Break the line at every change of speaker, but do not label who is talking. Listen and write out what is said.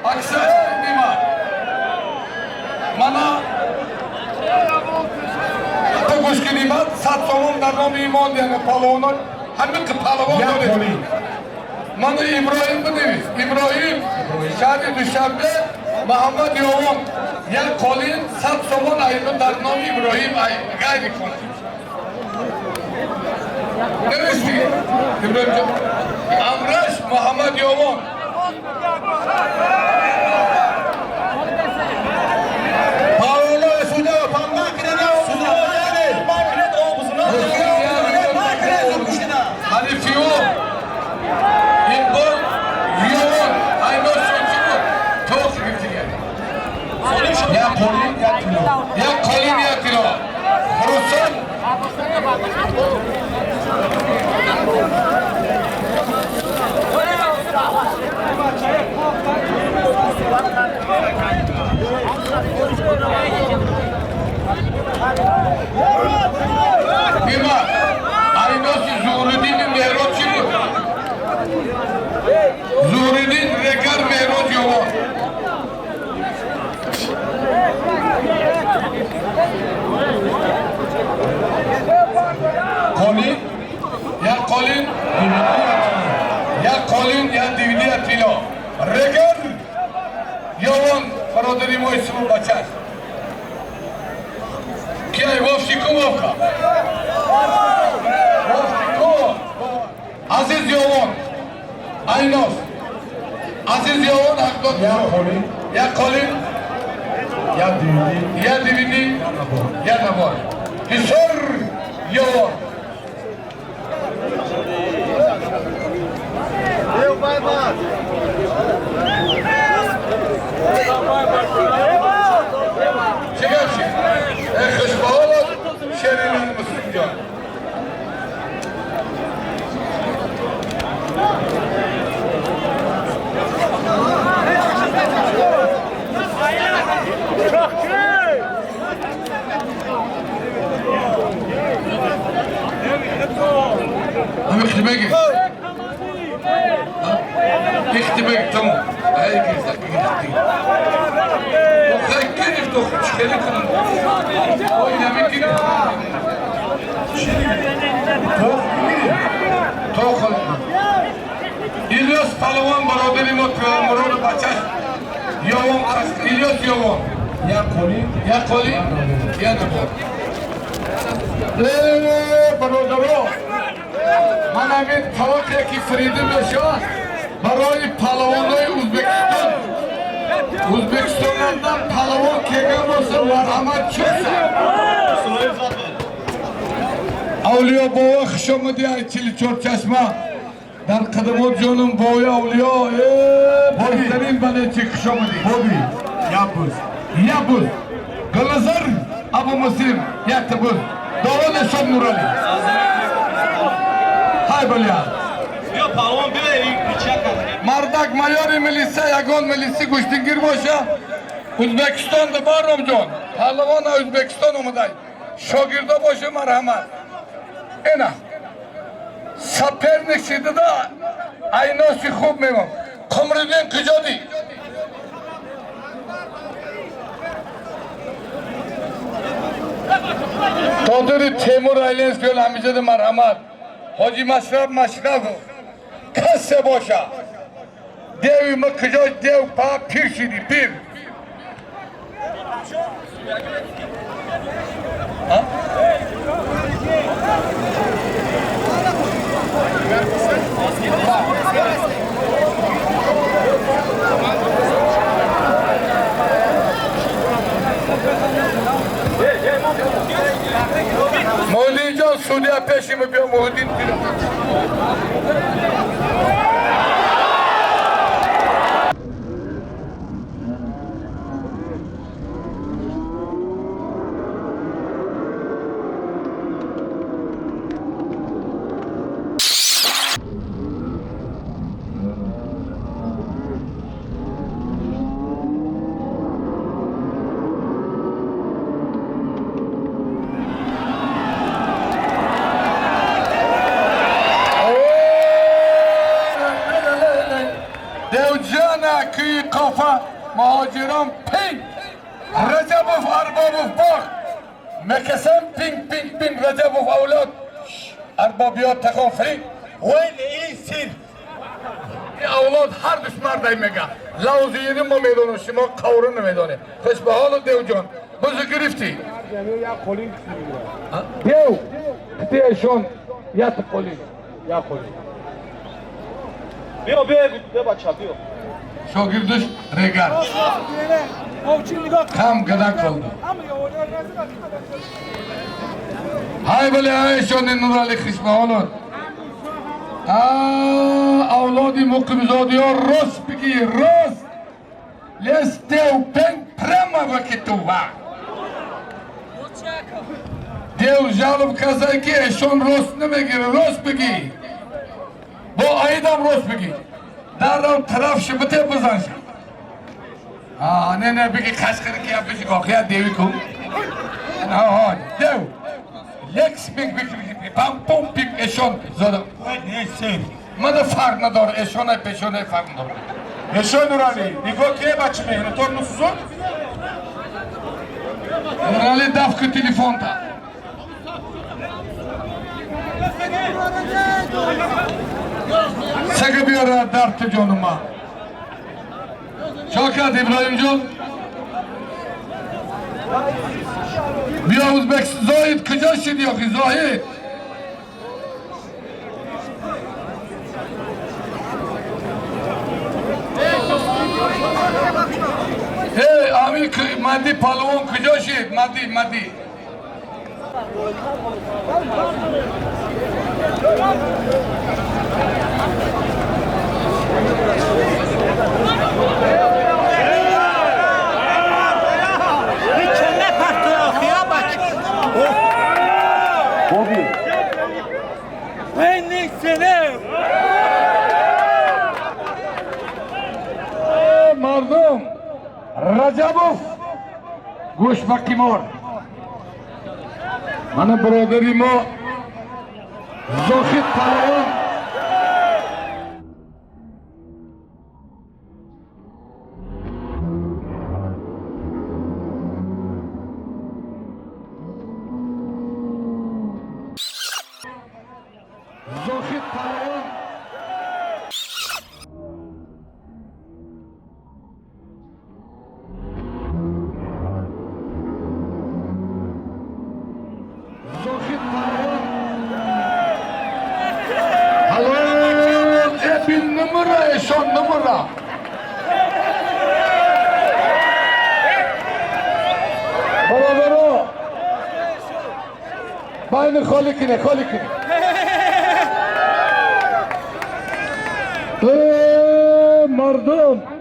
Aksaray'a nima? Mana To'g'ishki nima? Satsomon darnom iymon degan palvonlar hamma palvon bo'ladi. Mana İbrahim deymiz. İbrahim Shadi Dushanbe Muhammad Yovon ya Qolin Satsomon ayni darnom İbrahim ay gayri konflikt. Neresi? İbrahim Amraş Muhammad Yovon Paolo Suda Pamakine Suda Makine Obuzuna Makine Halifiyo İmbol Yovon Ayno Soçumu Toz Gültüge Ya Kolin ya Tilo Ya Kolin ya Tilo Rusun Bima Aynosi Zuhruddin'in Mehroç'u mu? Zuhruddin Rekar Mehroç Yovon Kolin Ya Kolin Ya Kolin Ya Dividi Ya Tilo Rekar Yovon Barodarim o ismi Bachar Kya Vofşiko Vofka Vofşiko Aziz Yovon Aynos Aziz Yovon Akdot
Ya Kolin
Ya Kolin
Ya Dividi
Ya Dividi Ya Nabor Hisor Yovon Çekersin. Kışbalı şerinin mısın can? Abi ihtime git. İhtime git tamam. Hayır git. كيف تخرج كلكم وإلى من كده تأخذ İlyas Palavan برادری ما مرور بچه یوان است İlyas یوان
Ya Kolin
یا قلی یا نبود برادرو من همین طاقه که فریده بشه برای پهلوانای ازبکستان O'zbekistondan palvon kelgan bo'lsa marhamat chiqsa. Avliyo bovo xushomadi aytili cho'rchashma. Dar qadamot jonim boya avliyo. Boytarin balachi xushomadi.
Bobi Yapuz
Yapuz. Galazar Abu Muslim Yaktubuz. Davul Eshon Nurali. Hay bo'lya.
Yo palvon bilaylik chaqar.
Mardak mayori milisa yagon milisi Gushtingir boşa O'zbekistonda bor Romjon. Palvon O'zbekiston omaday. Shogirda boshi marhamat. Ena. Sapernik sidida aynosi xo'p memon. Qumridan qijodi. Todiri Temur Ailens göl hamijada marhamat. Hoji Mashrab Mashrabov. Kasse boşa. Dev mi kıcay dev pa pir şidi pir. Ha? Muhyiddin Can Suudiye peşimi bir Muhyiddin Mekki kafa muhaciran ping. Recepov Arbabov bak. Mekesem ping ping ping Recepov avlad. Arbabiyat tekafri.
وين إيسير
اولاد هر دشمن دای میگه لوزیری ما میدونم شما قورن نمیدونه خوش به حال دیو جان بزو گرفتی دیو کتیشون یت قولی یا قولی
بیا بیا بیا بچه بیا
شاگردش رگر کم گدن کلده های بله هایشون نورالی خوش به حالون اولادی مقیمزادی ها راست بگی راست لیستیو پنگ پرما وکی تو وقت دیو جالب کسایی که اشون راست نمیگیره راست بگی با آیدم راست بگی در رو طرف شبته بزن شد نه نه بگی خشخری که بشی کاخیه دیوی کن نه دیو یکس بگ بگی پام پوم پیک اشون زدم
وين إيسير
من فرق نداره اشونه پیشونه فرق نداره
Eşo Nurali. Niko kiye başı mehine? Tornusuzun?
Nurali dafkı telefonda Sege bir ara dertti canıma Şakat İbrahimcan Bir Uzbek Zahid kıca şidiyor ki Zahid Hey ami maddi palon kıca şid maddi
مكنه پرتو خیا بچ وين إيسير
Mardum Recepov Goş bakimor Bana braderim o Zohid Palon Zohid Palon Zohid Palon Halon Ebil numara eşon numara Beraber o Bayını kolikine Mardum